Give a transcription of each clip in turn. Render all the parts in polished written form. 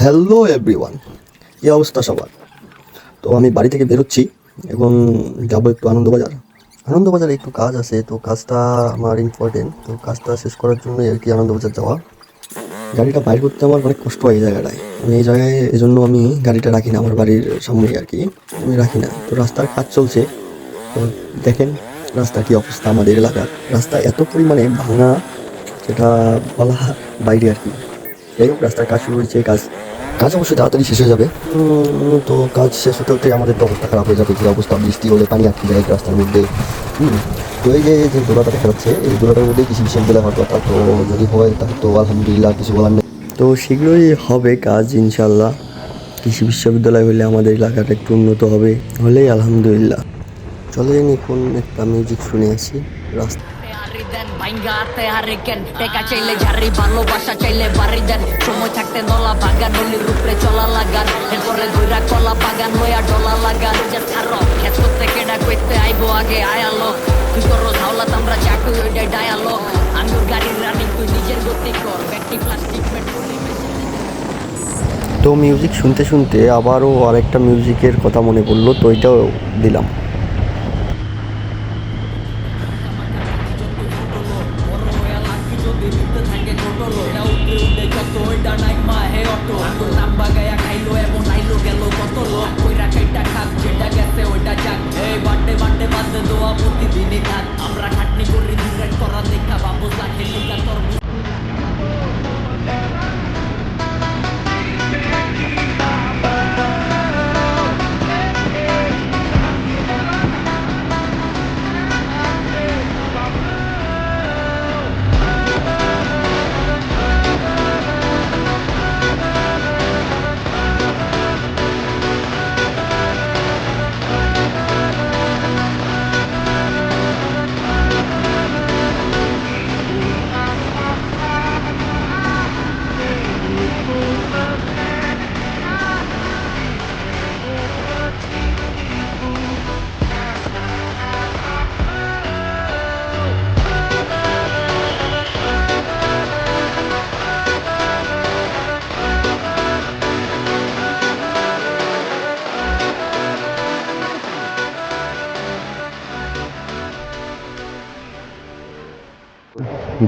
Hello everyone, কী অবস্থা সবার? তো আমি বাড়ি থেকে বেরোচ্ছি, এখন যাবো একটু আনন্দবাজার। আনন্দবাজারে একটু কাজ আছে, তো কাজটা আমার ইম্পর্টেন্ট, তো কাজটা শেষ করার জন্যই আর কি আনন্দবাজার যাওয়া। গাড়িটা বাইর করতে আমার অনেক কষ্ট হয় এই জায়গাটায়। আমি এই জায়গায় এজন্য আমি গাড়িটা রাখি না, আমার বাড়ির সামনেই আর কি আমি রাখি না। তো রাস্তার কাজ চলছে, তো দেখেন রাস্তা কী অবস্থা। আমাদের এলাকার রাস্তা এত পরিমাণে ভাঙা, সেটা বলা বাইরে আর কি। যাই হোক, রাস্তার কাজ শুরু হয়েছে। কাজ কাজ অবশ্যই তাড়াতাড়ি শেষ হয়ে যাবে। তো কাজ শেষ হতে হতে আমাদের তো অবস্থা খারাপ হয়ে যাবে। যে অবস্থা, বৃষ্টি হলে পানি আটকে যায় রাস্তার মধ্যে। তো এই যে যে দোলাটা দেখা যাচ্ছে, এই দোলাটার মধ্যেই কৃষি বিশ্ববিদ্যালয় হওয়ার কথা। তো যদি হয় তাহলে তো আলহামদুলিল্লাহ, কিছু বলার নেই। তো শীঘ্রই হবে কাজ ইনশাল্লাহ। কৃষি বিশ্ববিদ্যালয় হলে আমাদের এলাকাটা একটু উন্নত হবে, হলেই আলহামদুলিল্লাহ। চলেন এখন একটা মিউজিক শুনে আসি। রাস্তা টেকা চাইলে ঝাড়ি, ভালোবাসা চাইলে বাড়ি দেন। সময় থাকতে নলা বাগান, নলির উপরে চলা লাগান। এরপরে ধইরা কলা বাগান হইয়া ডলা লাগান। যে ছাড়ো খেত করতে কেডা কইতে আইবো আগে আয়ালো। তুই করো ঝাউলাত আমরা চাকু ওইটাই ডায়ালগ। আঙ্গুর গাড়ির রানিং তুই নিজের গতি কর। ব্যাগটি প্লাস্টিক পেট্রোল। তো মিউজিক শুনতে শুনতে আবারও আরেকটা মিউজিকের কথা মনে পড়লো, তো এটাও দিলাম। আমরা খাটনি করি ডিজাইন করা দেখা বাবু লাখে লিখা তোর।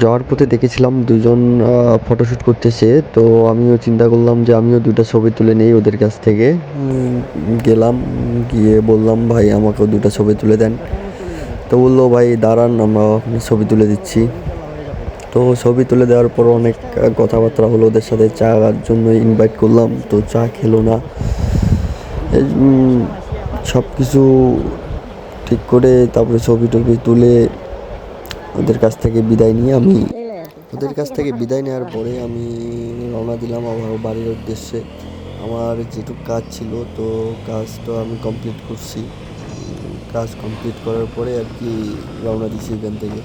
যাওয়ার পথে দেখেছিলাম দুজন ফটোশ্যুট করতেছে, তো আমিও চিন্তা করলাম যে আমিও দুটা ছবি তুলে নেই ওদের কাছ থেকে। গেলাম, গিয়ে বললাম ভাই আমাকেও দুটা ছবি তুলে দেন। তো বললো ভাই দাঁড়ান, আমরা ছবি তুলে দিচ্ছি। তো ছবি তুলে দেওয়ার পর অনেক কথাবার্তা হলো ওদের সাথে। চার জন্য ইনভাইট করলাম, তো চা খেলো না। সব কিছু ঠিক করে তারপরে ছবি টবি তুলে ওদের কাছ থেকে বিদায় নিয়ে ওদের কাছ থেকে বিদায় নেওয়ার পরে আমি রওনা দিলাম আমার বাড়ির উদ্দেশ্যে। আমার যেটুকু কাজ ছিল, তো কাজটা আমি কমপ্লিট করছি। কাজ কমপ্লিট করার পরে আর কি রওনা দিছি এখান থেকে।